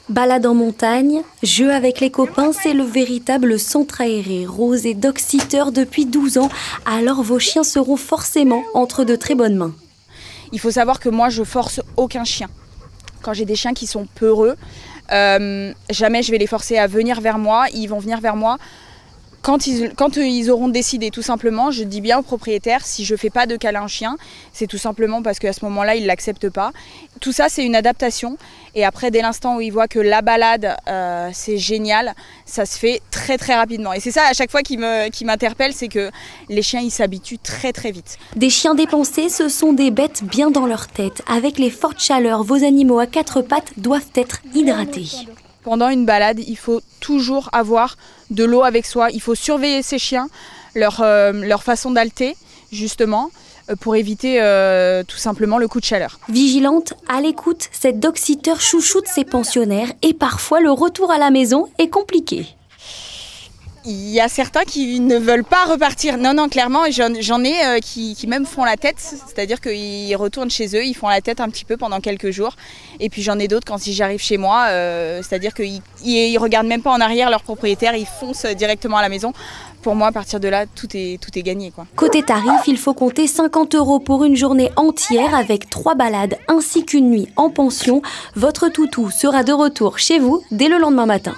Balade en montagne, jeu avec les copains, c'est le véritable centre aéré. Rose est dog-sitter depuis 12 ans, alors vos chiens seront forcément entre de très bonnes mains. Il faut savoir que moi, je force aucun chien. Quand j'ai des chiens qui sont peureux, jamais je vais les forcer à venir vers moi. Ils vont venir vers moi quand ils auront décidé, tout simplement. Je dis bien au propriétaire, si je ne fais pas de câlin au chien, c'est tout simplement parce qu'à ce moment-là, il ne l'accepte pas. Tout ça, c'est une adaptation. Et après, dès l'instant où il voit que la balade, c'est génial, ça se fait très très rapidement. Et c'est ça à chaque fois qui m'interpelle, c'est que les chiens, ils s'habituent très très vite. Des chiens dépensés, ce sont des bêtes bien dans leur tête. Avec les fortes chaleurs, vos animaux à 4 pattes doivent être hydratés. Pendant une balade, il faut toujours avoir de l'eau avec soi. Il faut surveiller ces chiens, leur façon d'halter, justement, pour éviter tout simplement le coup de chaleur. Vigilante, à l'écoute, cette dog-sitter chouchoute ses pensionnaires et parfois le retour à la maison est compliqué. Il y a certains qui ne veulent pas repartir. Non, clairement, j'en ai qui même font la tête. C'est-à-dire qu'ils retournent chez eux, ils font la tête un petit peu pendant quelques jours. Et puis j'en ai d'autres quand j'arrive chez moi, c'est-à-dire qu'ils ne regardent même pas en arrière leur propriétaire, ils foncent directement à la maison. Pour moi, à partir de là, tout est gagné, quoi. Côté tarif, il faut compter 50 € pour une journée entière avec 3 balades ainsi qu'une nuit en pension. Votre toutou sera de retour chez vous dès le lendemain matin.